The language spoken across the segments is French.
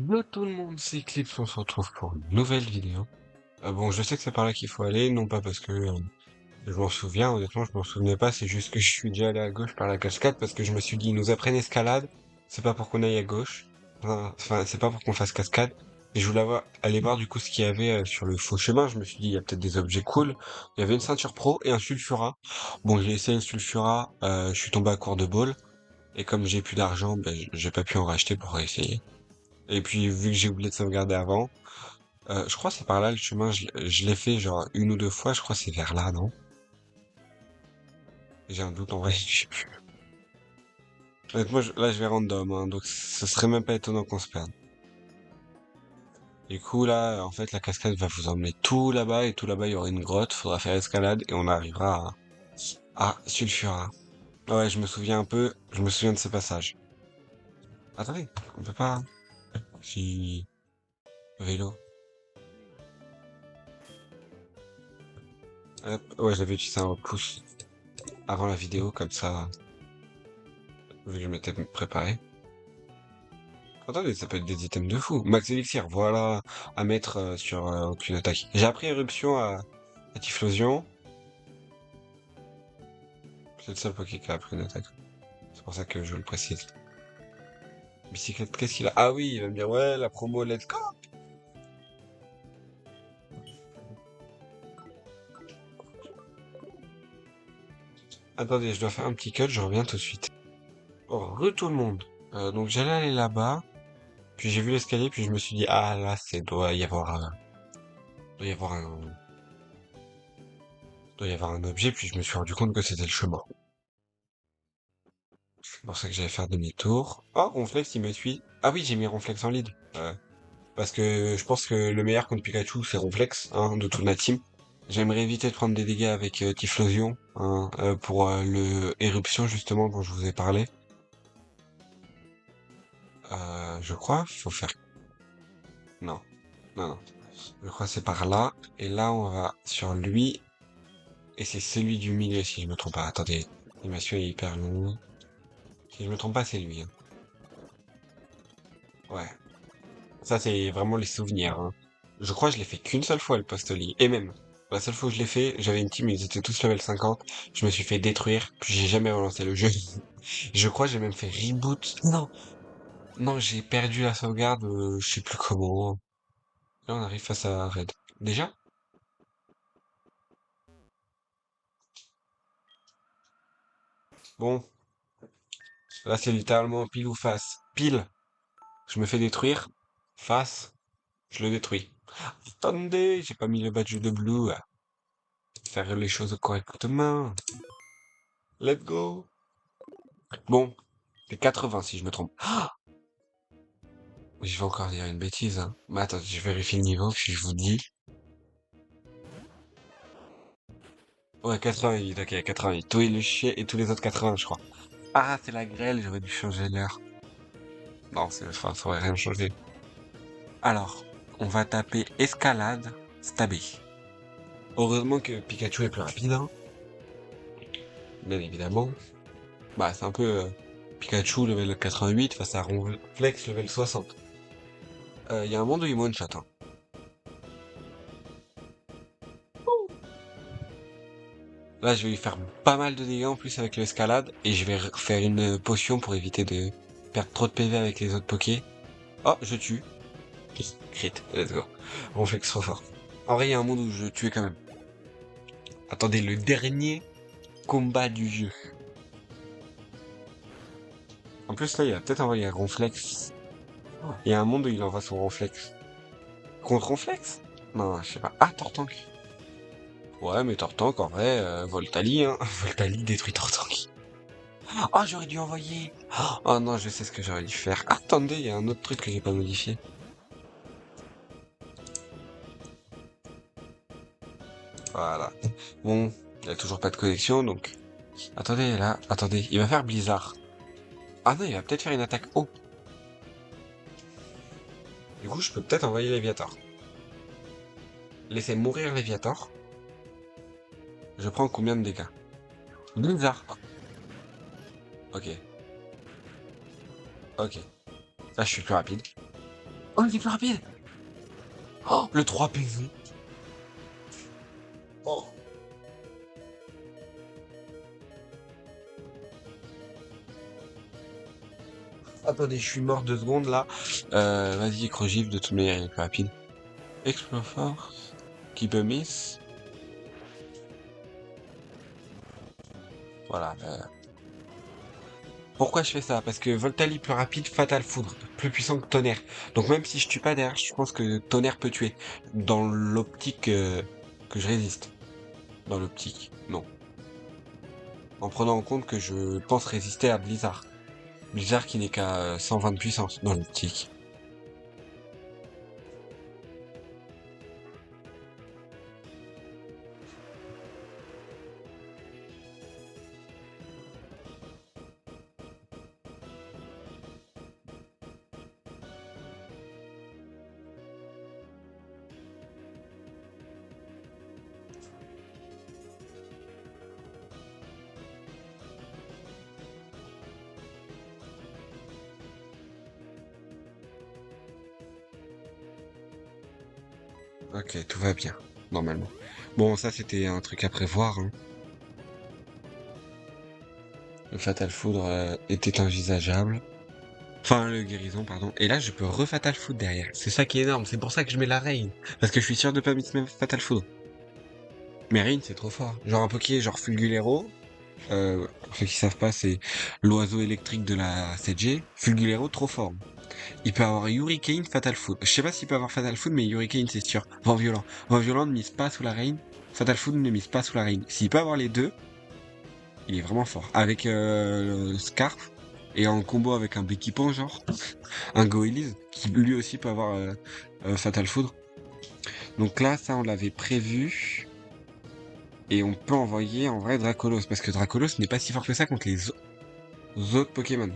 Yo tout le monde, c'est Eclipse, on se retrouve pour une nouvelle vidéo. Bon, je sais que c'est par là qu'il faut aller, non pas parce que je m'en souviens, honnêtement je m'en souvenais pas, c'est juste que je suis déjà allé à gauche par la cascade parce que je me suis dit, ils nous apprennent escalade, c'est pas pour qu'on aille à gauche, enfin c'est pas pour qu'on fasse cascade. Et je voulais aller voir du coup ce qu'il y avait sur le faux chemin, je me suis dit, il y a peut-être des objets cool. Il y avait une ceinture pro et un sulfura. Bon, j'ai essayé le sulfura, je suis tombé à court de ball, et comme j'ai plus d'argent, ben, j'ai pas pu en racheter pour essayer. Et puis vu que j'ai oublié de sauvegarder avant, je crois que c'est par là le chemin, je l'ai fait genre une ou deux fois, je crois que c'est vers là, non? J'ai un doute en vrai, je sais plus. Honnêtement, là je vais random, hein, donc ce serait même pas étonnant qu'on se perde. Du coup là, en fait la cascade va vous emmener tout là-bas, et tout là-bas il y aura une grotte, faudra faire escalade, et on arrivera à Sulfura. Ouais, je me souviens un peu, je me souviens de ces passages. Attendez, on peut pas... Si... Vélo. Hop, ouais, j'avais utilisé un repousse avant la vidéo, comme ça, vu que je m'étais préparé. Attendez, ça peut être des items de fou. Max Elixir, voilà, à mettre sur aucune attaque. J'ai appris Éruption à Typhlosion. C'est le seul Poké qui a appris une attaque. C'est pour ça que je le précise. Bicyclette, qu'est-ce qu'il a? Ah oui, il va me dire, ouais, la promo, let's go! Attendez, je dois faire un petit cut, je reviens tout de suite. Oh, tout le monde. Donc j'allais aller là-bas, puis j'ai vu l'escalier, puis je me suis dit, ah là, doit y avoir un objet, puis je me suis rendu compte que c'était le chemin. C'est pour ça que j'allais faire demi-tour. Oh, Ronflex, il me suit. Ah oui, j'ai mis Ronflex en lead. Parce que je pense que le meilleur contre Pikachu, c'est Ronflex, hein, de toute la team. J'aimerais éviter de prendre des dégâts avec Typhlosion, hein, pour le Éruption, justement, dont je vous ai parlé. Je crois, faut faire... Non, non, non. Je crois que c'est par là. Et là, on va sur lui. Et c'est celui du milieu, si je me trompe pas. Attendez, l'animation est hyper longue. Si je me trompe pas, c'est lui, hein. Ouais. Ça, c'est vraiment les souvenirs, hein. Je crois que je l'ai fait qu'une seule fois, le post-lit. Et même, la seule fois où je l'ai fait, j'avais une team, ils étaient tous level 50. Je me suis fait détruire, puis j'ai jamais relancé le jeu. Je crois que j'ai même fait reboot. Non, non, j'ai perdu la sauvegarde, je sais plus comment. Là, on arrive face à Red. Déjà? Bon, là, c'est littéralement pile ou face. Pile, je me fais détruire. Face, je le détruis. Attendez, j'ai pas mis le badge de blue. Faire les choses correctement. Let's go. Bon, c'est 80 si je me trompe. Je vais encore dire une bêtise, hein. Mais attends, je vérifie le niveau, puis je vous dis. Ouais, 88, ok, 88. Toi, le chien et tous les autres 80, je crois. Ah, c'est la grêle, j'aurais dû changer l'heure. Non, enfin, ça aurait rien changé. Alors, on va taper escalade, stabé. Heureusement que Pikachu est plus rapide, hein. Bien évidemment. Bah, c'est un peu Pikachu level 88 face à Ronflex level 60. Il y a un monde où il one-shot, hein. Là, je vais lui faire pas mal de dégâts en plus avec l'escalade, et je vais faire une potion pour éviter de perdre trop de PV avec les autres pokés. Oh, je tue. Crit, let's go. Ronflex trop fort. En vrai, il y a un monde où je tuais quand même. Attendez, le dernier combat du jeu. En plus, là, il a peut-être envoyé Ronflex. Il y a un monde où il envoie son Ronflex. Contre Ronflex? Non, je sais pas. Ah, Tortank. Ouais, mais Tortank, en vrai, Voltali, hein. Voltali détruit Tortank. Oh, j'aurais dû envoyer. Oh non, je sais ce que j'aurais dû faire. Attendez, il y a un autre truc que j'ai pas modifié. Voilà. Bon, il y a toujours pas de connexion, donc... Attendez, là, attendez, il va faire Blizzard. Ah non, il va peut-être faire une attaque haut. Du coup, je peux peut-être envoyer Léviator. Laissez mourir Léviator. Je prends combien de dégâts? Blizzard. Ok. Ok. Là, je suis plus rapide. Oh, il est plus rapide! Oh, le 3 PV! Oh! Attendez, je suis mort 2 secondes là. Vas-y, Crogif, de toute manière, il est plus rapide. Explore Force. Keep a miss. Voilà. Pourquoi je fais ça? Parce que Voltali plus rapide, Fatal Foudre, plus puissant que Tonnerre. Donc même si je tue pas derrière, je pense que Tonnerre peut tuer. Dans l'optique que je résiste. Dans l'optique, non. En prenant en compte que je pense résister à Blizzard. Blizzard qui n'est qu'à 120 de puissance dans l'optique. Ok, tout va bien, normalement. Bon, ça c'était un truc à prévoir, hein. Le Fatal Foudre était envisageable. Enfin, le guérison, pardon. Et là, je peux refatal foudre derrière. C'est ça qui est énorme. C'est pour ça que je mets la Reine. Parce que je suis sûr de pas mettre même fatal foudre. Mais Reine, c'est trop fort. Genre un Poké, genre Fulgulero. Pour ceux qui savent pas, c'est l'oiseau électrique de la 7G. Fulgulero, trop fort. Il peut avoir Hurricane, Fatal Food. Je sais pas s'il peut avoir Fatal Food, mais Hurricane, c'est sûr. Vent violent. Vent violent ne mise pas sous la Reine. Fatal Food ne mise pas sous la Reine. S'il peut avoir les deux, il est vraiment fort. Avec Scarf et en combo avec un Béquipon, genre. Un Goélise, qui lui aussi peut avoir Fatal Foudre. Donc là, ça, on l'avait prévu. Et on peut envoyer en vrai Dracolos, parce que Dracolos n'est pas si fort que ça contre les autres Pokémon.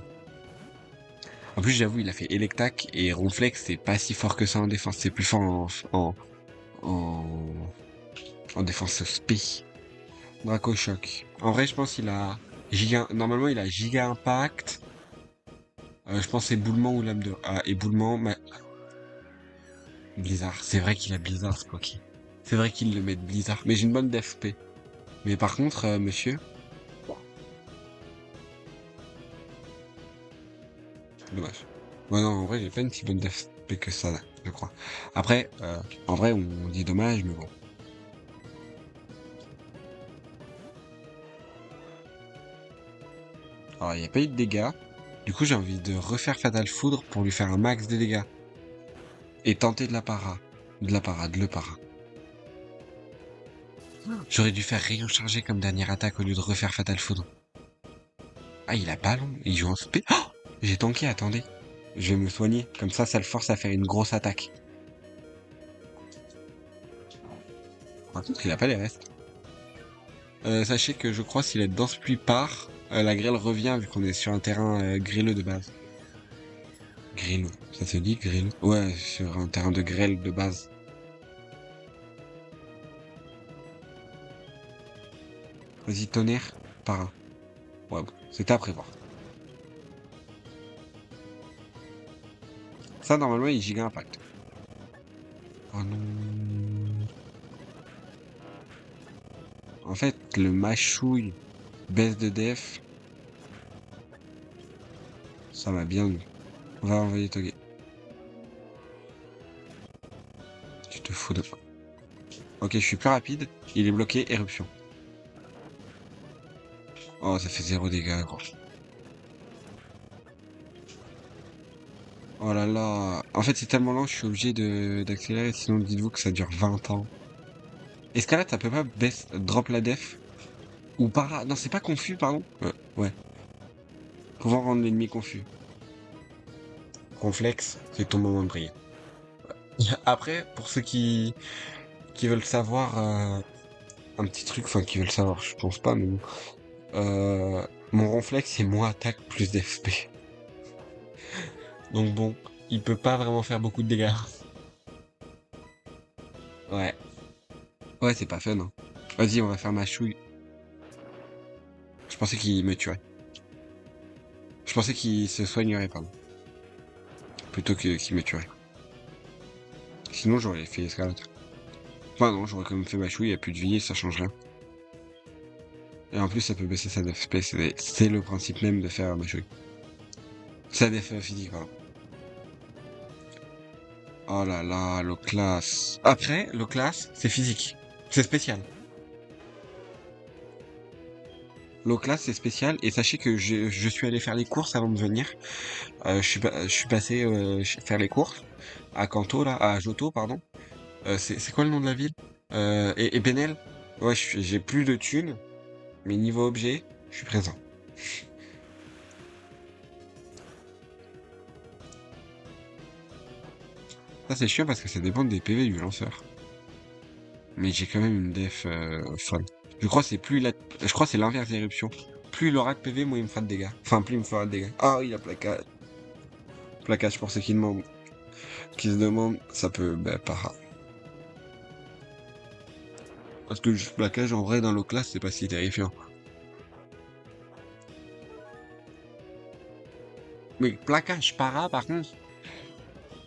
En plus, j'avoue, il a fait Electac et Ronflex, c'est pas si fort que ça en défense. C'est plus fort en, en défense spé. Draco Choc. En vrai, je pense qu'il a Giga. Normalement, il a Giga Impact. Je pense éboulement ou lame de. Ah, éboulement. Blizzard. C'est vrai qu'il a Blizzard, ce Poké. C'est vrai qu'il le met de Blizzard. Mais j'ai une bonne DFP. Mais par contre, monsieur. Dommage. Ouais, non, en vrai, j'ai pas une si bonne DFP que ça, là, je crois. Après, en vrai, on dit dommage, mais bon. Alors, il n'y a pas eu de dégâts. Du coup, j'ai envie de refaire Fatal Foudre pour lui faire un max de dégâts. Et tenter de la para. De le para. J'aurais dû faire rayon chargé comme dernière attaque au lieu de refaire Fatal Foudre. Ah, il a ballon. Il joue en spé. Oh, j'ai tanké, attendez. Je vais me soigner. Comme ça le force à faire une grosse attaque. Par contre, il a pas les restes. Sachez que je crois si la danse pluie part, la grêle revient vu qu'on est sur un terrain grêleux de base. Grêleux. Ça se dit grêleux? Ouais, sur un terrain de grêle de base. Vas-y, tonnerre. Para. Ouais, bon, c'était à prévoir. Ça, normalement, il giga impact. Oh non. En fait, le mâchouille baisse de def. Ça m'a bien eu. On va envoyer Toge. Tu te fous de moi. Ok, je suis plus rapide. Il est bloqué, éruption. Oh, ça fait 0 dégâts, gros. Oh là là. En fait, c'est tellement lent, je suis obligé d'accélérer, sinon dites-vous que ça dure 20 ans. Escalade, ça peut pas baisse, drop la def? Ou para... Non, c'est pas confus, pardon? Ouais. Pouvant rendre l'ennemi confus. Complexe, c'est ton moment de briller. Après, pour ceux qui veulent savoir un petit truc, enfin qui veulent savoir, je pense pas, mais bon. Mon ronflex, c'est moins attaque plus d'FP. Donc bon, il peut pas vraiment faire beaucoup de dégâts. Ouais. Ouais, c'est pas fun, hein. Vas-y, on va faire ma chouille. Je pensais qu'il me tuerait. Je pensais qu'il se soignerait, pardon. Plutôt que qu'il me tuerait. Sinon, j'aurais fait escalade. Enfin, non, j'aurais quand même fait ma chouille, il n'y a plus de vie et ça change rien. Et en plus, ça peut baisser sa def space. C'est le principe même de faire ma chouille. Sa def physique, pardon. Oh là là, le classe. Après, le classe, c'est physique. C'est spécial. Low class, c'est spécial. Et sachez que je suis allé faire les courses avant de venir. Je suis passé faire les courses à Kanto, là, à Johto, pardon. C'est quoi le nom de la ville? Et Benel. Ouais, j'ai plus de thunes, mais niveau objet, je suis présent. Ça, c'est chiant parce que ça dépend des PV du lanceur. Mais j'ai quand même une def folle. Je crois que je crois que c'est l'inverse d'éruption. Plus il aura de PV, moins il me fera de dégâts. Enfin, plus il me fera de dégâts. Ah oui, la plaquage. Plaquage pour ceux qui se demandent, ça peut, para. Parce que le plaquage, en vrai, dans l'eau classe, c'est pas si terrifiant. Mais plaquage para, par contre,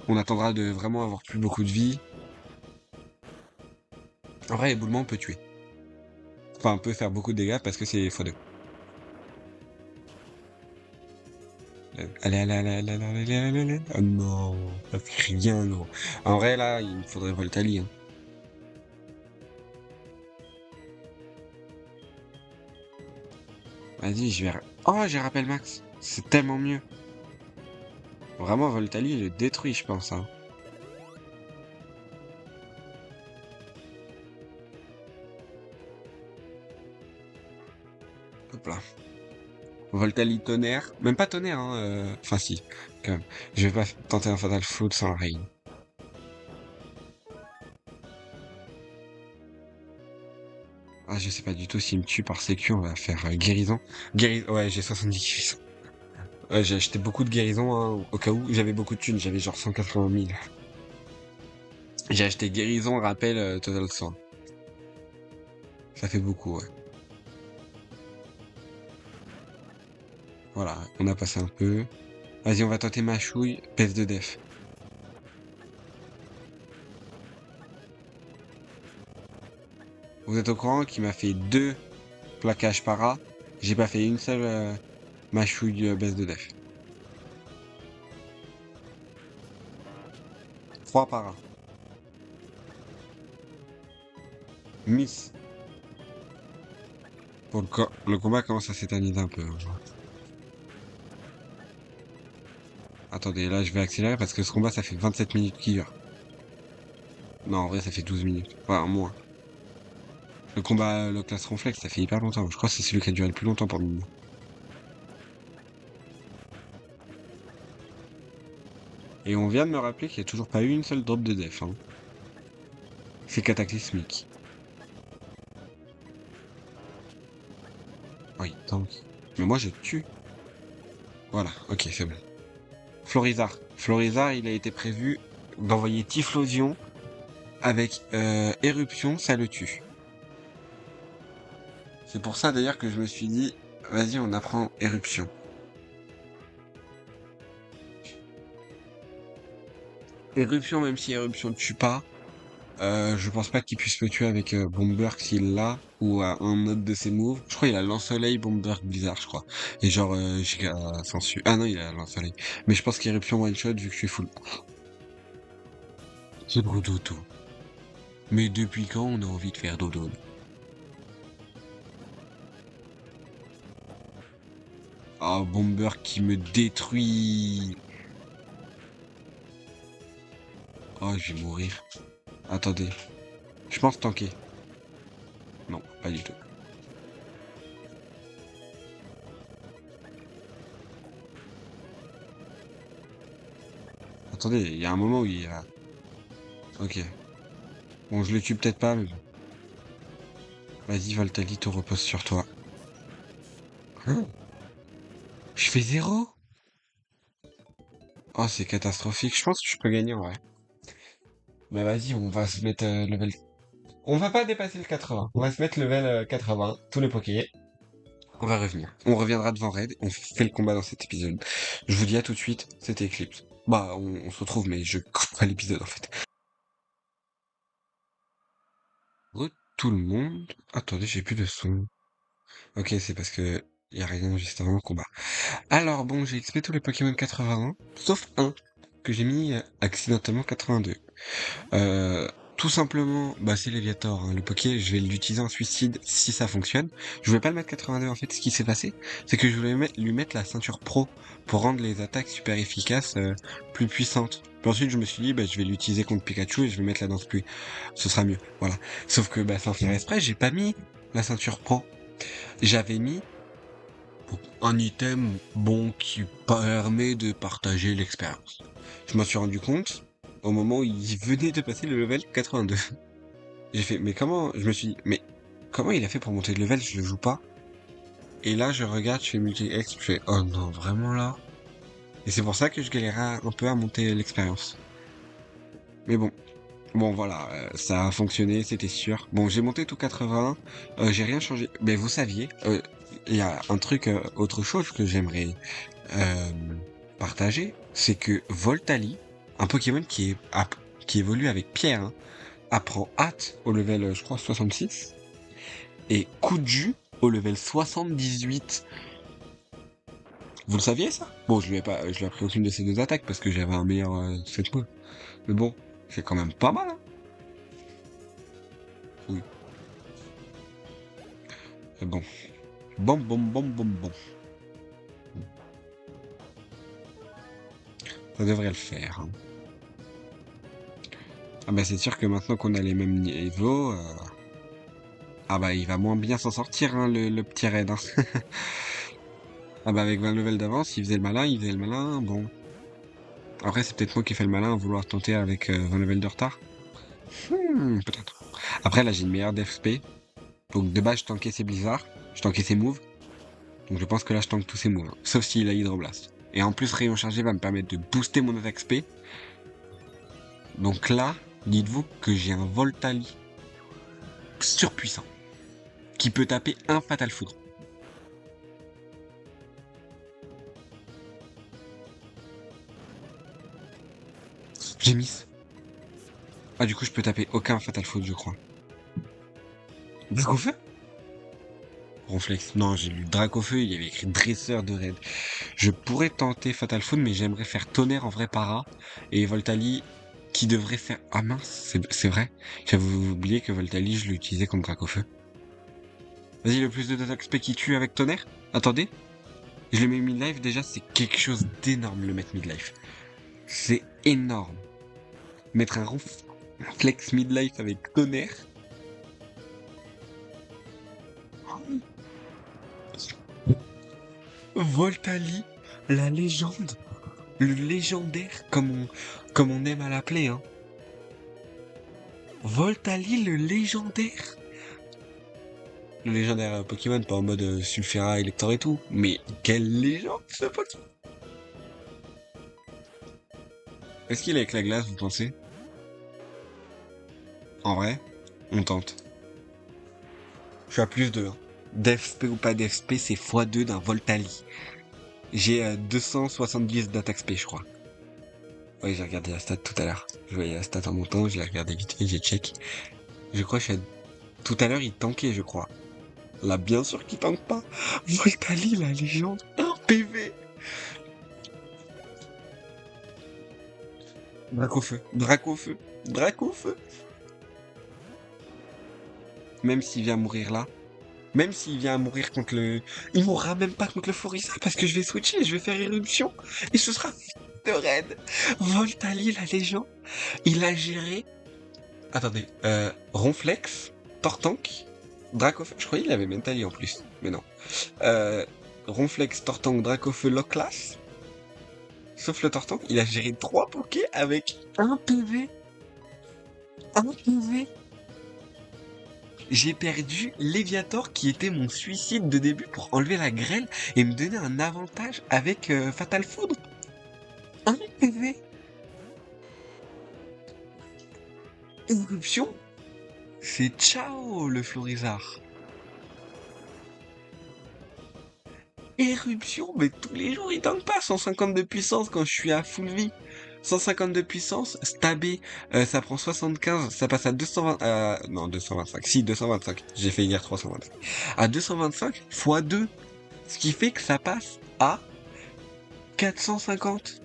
on attendra de vraiment avoir plus beaucoup de vie. En vrai, éboulement peut tuer. Enfin, peut faire beaucoup de dégâts parce que c'est x2. Allez, allez, allez, allez, allez, allez, allez, allez. Oh non, ça fait rien, non. En vrai, là, il me faudrait Voltali. Hein. Vas-y, je vais... Oh, j'ai rappel max. C'est tellement mieux. Vraiment, Voltali, il le détruit, je pense. Hein. Hop là. Voltali tonnerre. Même pas tonnerre, hein. Enfin, si, quand même. Je vais pas tenter un fatal foot sans rain. Ah, je sais pas du tout s'il me tue par sécu, on va faire guérison. Ouais, j'ai 70 guérisons. Ouais, j'ai acheté beaucoup de guérisons hein, au cas où j'avais beaucoup de thunes, j'avais genre 180 000. J'ai acheté guérison, rappel, total 100. Ça fait beaucoup, ouais. Voilà, on a passé un peu. Vas-y, on va tenter ma chouille, pèse de def. Vous êtes au courant qu'il m'a fait 2 plaquages para. J'ai pas fait une seule mâchouille baisse de def. 3 para. Miss. Pour le combat commence à s'éterniser un peu. Hein. Attendez, là je vais accélérer parce que ce combat ça fait 27 minutes qu'il dure. Non, en vrai ça fait 12 minutes. Enfin, moins. Le combat, le classe Ronflex, ça fait hyper longtemps. Je crois que c'est celui qui a duré le plus longtemps pour le moment. Et on vient de me rappeler qu'il n'y a toujours pas eu une seule drop de def. Hein. C'est cataclysmique. Oui, donc. Mais moi je tue. Voilà, ok, c'est bon. Florizard. Florizard, il a été prévu d'envoyer Typhlosion avec éruption, ça le tue. C'est pour ça d'ailleurs que je me suis dit, vas-y, on apprend éruption. Éruption, même si éruption ne tue pas, je pense pas qu'il puisse me tuer avec Bomberg s'il l'a, ou un autre de ses moves. Je crois qu'il a Lance-Soleil, Bomberg, Blizzard, je crois. Et genre, Giga Sensu. Ah non, il a Lance-Soleil. Mais je pense qu'éruption one-shot vu que je suis full. C'est gros dodo. Mais depuis quand on a envie de faire dodo? Ah, Bomberg qui me détruit. Oh, je vais mourir. Attendez. Je pense tanker. Non, pas du tout. Attendez, il y a un moment où il y a... Ok. Bon, je le tue peut-être pas, mais bon. Vas-y, Voltalite, repose sur toi. Hein, je fais 0. Oh, c'est catastrophique. Je pense que je peux gagner en vrai. Bah vas-y, on va se mettre level... On va pas dépasser le 80. On va se mettre level 80, tous les pokés. On va revenir. On reviendra devant Raid. On fait le combat dans cet épisode. Je vous dis à tout de suite. C'était Eclipse. Bah, on se retrouve, mais je couperai l'épisode en fait. tout le monde. Attendez, j'ai plus de son. Ok, c'est parce que y a rien juste avant le combat. Alors bon, j'ai XP tous les Pokémon 81, sauf un que j'ai mis accidentellement 82. Euh, Tout simplement, bah c'est Léviator, hein. Le Poké, je vais l'utiliser en suicide si ça fonctionne. Je voulais pas le mettre 82 en fait. Ce qui s'est passé, c'est que je voulais lui mettre la ceinture pro pour rendre les attaques super efficaces, plus puissantes. Puis ensuite, je me suis dit, bah je vais l'utiliser contre Pikachu et je vais mettre la danse pluie. Ce sera mieux, voilà. Sauf que, bah sans faire exprès, j'ai pas mis la ceinture pro. J'avais mis un item bon qui permet de partager l'expérience. Je m'en suis rendu compte au moment où il venait de passer le level 82. J'ai fait, mais comment, je me suis dit, mais comment il a fait pour monter de level, je le joue pas. Et là, je regarde, je fais multi-ex, je fais, oh non, vraiment là. Et c'est pour ça que je galérais un peu à monter l'expérience. Mais bon voilà, ça a fonctionné, c'était sûr. Bon, j'ai monté tout 80, j'ai rien changé. Mais vous saviez, il y a un truc, autre chose que j'aimerais euh, partager, c'est que Voltali, un Pokémon qui évolue avec Pierre, hein, apprend Hâte au level, je crois, 66, et Coup de jus au level 78. Vous le saviez ça? Bon, je lui ai appris aucune de ces deux attaques parce que j'avais un meilleur set move. Mais bon, c'est quand même pas mal, hein. Oui. Mais bon. Bon. Ça devrait le faire, hein. Ah bah c'est sûr que maintenant qu'on a les mêmes niveaux, ah bah il va moins bien s'en sortir, hein, le petit raid, hein. Ah bah avec 20 levels d'avance, il faisait le malin, bon. Après c'est peut-être moi qui ai fait le malin à vouloir tenter avec 20 levels de retard. Peut-être. Après là j'ai une meilleure DFP, donc de base je tankais ses blizzards, je tankais ses moves, donc je pense que là je tank tous ses moves, hein. Sauf s'il a Hydroblast. Et en plus rayon chargé va me permettre de booster mon attaque SP. Donc là, dites-vous que j'ai un Voltali surpuissant, qui peut taper un Fatal Foudre. J'ai mis. Ah, du coup, je peux taper aucun Fatal Foudre, je crois. Dracofeu? Ronflex. Non, j'ai lu Dracofeu, il y avait écrit dresseur de raid. Je pourrais tenter Fatal Foudre, mais j'aimerais faire tonnerre en vrai para. Et Voltali, qui devrait faire... Ah mince, c'est vrai. J'avais oublié que Voltali, je l'utilisais contre Dracofeu. Vas-y, le plus de d'attaque spé qui tue avec tonnerre. Attendez. Je le mets mid-life, déjà, c'est quelque chose d'énorme, le mettre mid-life. C'est énorme. Mettre un Ronflex mid-life avec tonnerre. Voltali, la légende, le légendaire, comme on aime à l'appeler, hein. Voltali, le légendaire. Le légendaire Pokémon, pas en mode Sulfera, Elector et tout, mais quelle légende ce Pokémon. Est-ce qu'il est avec la glace, vous pensez? En vrai, on tente. Je suis à plus 2, hein. DFP ou pas DFP, c'est x2 d'un Voltali. J'ai 270 d'attaque spé, je crois. Oui, j'ai regardé la stat tout à l'heure. Je voyais la stat en montant, j'ai regardé vite fait, j'ai check. Je crois que je suis tout à l'heure, il tankait, je crois. Là, bien sûr qu'il tank pas. Voltali, la légende. 1 PV. Dracofeu. Même s'il vient mourir là. Même s'il vient à mourir contre le... Il mourra même pas contre le Forisa parce que je vais switcher, je vais faire éruption. Et ce sera de raid. Voltali, la légende. Il a géré... Attendez, Ronflex, Tortank, Dracofeu. Je croyais qu'il avait Mentali en plus, mais non. Euh, Ronflex, Tortank, Dracofeu, Loclas. Sauf le Tortank, il a géré 3 pokés avec 1 PV. 1 PV. J'ai perdu Léviator qui était mon suicide de début pour enlever la grêle et me donner un avantage avec Fatal Foudre. 1 PV. Éruption. C'est ciao le Florizard. Éruption, mais tous les jours il tank pas 150 de puissance quand je suis à full vie. 150 de puissance, stabé, ça prend 75, ça passe à 220, non, 225, si, 225, j'ai fait hier 325. À 225 fois 2, ce qui fait que ça passe à 450.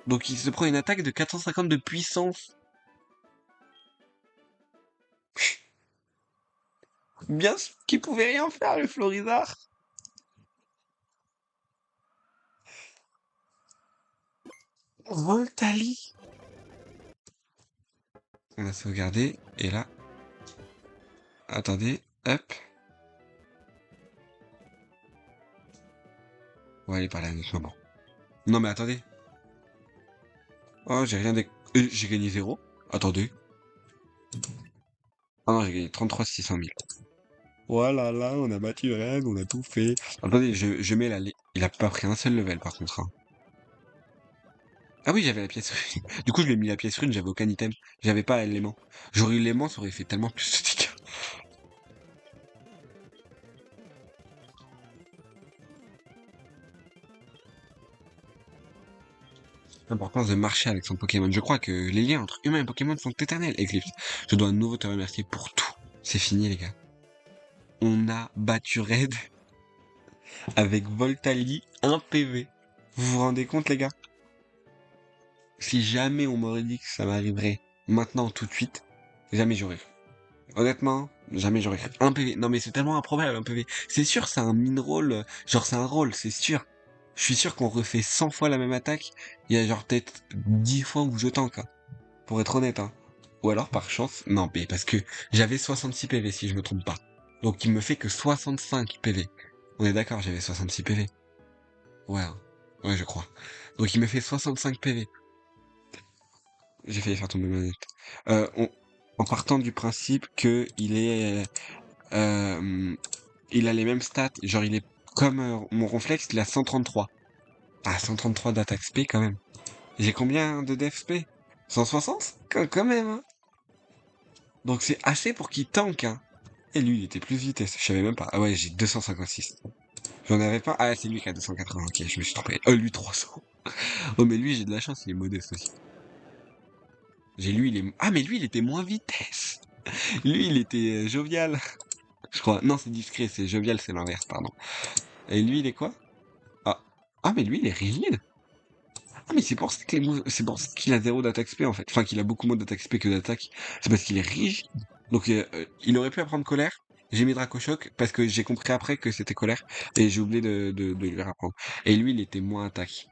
Donc il se prend une attaque de 450 de puissance. Bien sûr qu'il pouvait rien faire, le Florizard. Voltali. On a sauvegardé, et là... Attendez, hop. On va aller parler à notre maman. Non mais attendez. Oh, j'ai rien j'ai gagné 0. Attendez. Ah non, j'ai gagné 33 600 000. Voilà, là, on a battu Red, on a tout fait. Attendez, je mets la... Il a pas pris un seul level, par contre. Hein. Ah oui, j'avais la pièce rune. Du coup, je lui ai mis la pièce rune, j'avais aucun item. J'avais pas l'élément. J'aurais eu l'élément, ça aurait fait tellement plus de dégâts. L'importance de marcher avec son Pokémon. Je crois que les liens entre humains et Pokémon sont éternels, Eclipse. Je dois à nouveau te remercier pour tout. C'est fini, les gars. On a battu Red avec Voltali 1 PV. Vous vous rendez compte, les gars? Si jamais on m'aurait dit que ça m'arriverait maintenant, tout de suite, jamais j'aurais cru. Honnêtement, jamais j'aurais cru. Un PV. Non mais c'est tellement improbable, un PV. C'est sûr, c'est un min-roll. Genre, c'est un roll, c'est sûr. Je suis sûr qu'on refait 100 fois la même attaque. Il y a genre peut-être 10 fois où je tank, hein. Pour être honnête, hein. Ou alors, par chance, non, mais parce que j'avais 66 PV, si je me trompe pas. Donc, il me fait que 65 PV. On est d'accord, j'avais 66 PV. Ouais, hein. Ouais, je crois. Donc, il me fait 65 PV. J'ai failli faire tomber ma manette. En partant du principe que il a les mêmes stats, genre il est comme mon Ronflex, il a 133. Ah, 133 d'attaque SP quand même. J'ai combien de def SP? 160? Quand même, hein. Donc c'est assez pour qu'il tank, hein. Et lui, il était plus vitesse, je savais même pas. Ah ouais, j'ai 256. J'en avais pas. Ah, c'est lui qui a 280, ok, je me suis trompé. Lui 300. Oh, mais lui, j'ai de la chance, il est modeste aussi. Ah, mais lui, il était moins vitesse. Lui, il était jovial. Je crois. Non, c'est discret, c'est jovial, c'est l'inverse, pardon. Et lui, il est quoi? Ah. Ah, mais lui, il est rigide. Ah, mais c'est pour ça que c'est pour ça qu'il a 0 d'attaque SP, en fait. Enfin, qu'il a beaucoup moins d'attaque SP que d'attaque. C'est parce qu'il est rigide. Donc, il aurait pu apprendre colère. J'ai mis Dracochoc parce que j'ai compris après que c'était colère. Et j'ai oublié de lui apprendre. Et lui, il était moins attaque.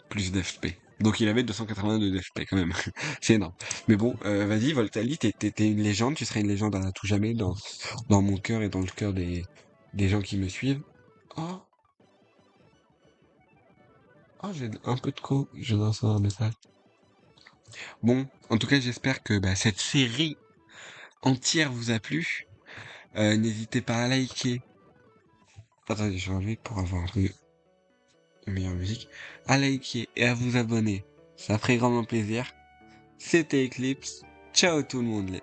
Plus d'FP. Donc il avait 282 d'FP quand même. C'est énorme. Mais bon, vas-y, Voltali, t'es une légende. Tu seras une légende à tout jamais dans mon cœur et dans le cœur des gens qui me suivent. Oh, oh, j'ai un peu de co. Je dois recevoir un message. Bon, en tout cas, j'espère que cette série entière vous a plu. N'hésitez pas à liker. Attendez, je vais enlever pour avoir une meilleure musique. À liker et à vous abonner. Ça ferait grandement plaisir. C'était Eclipse. Ciao tout le monde.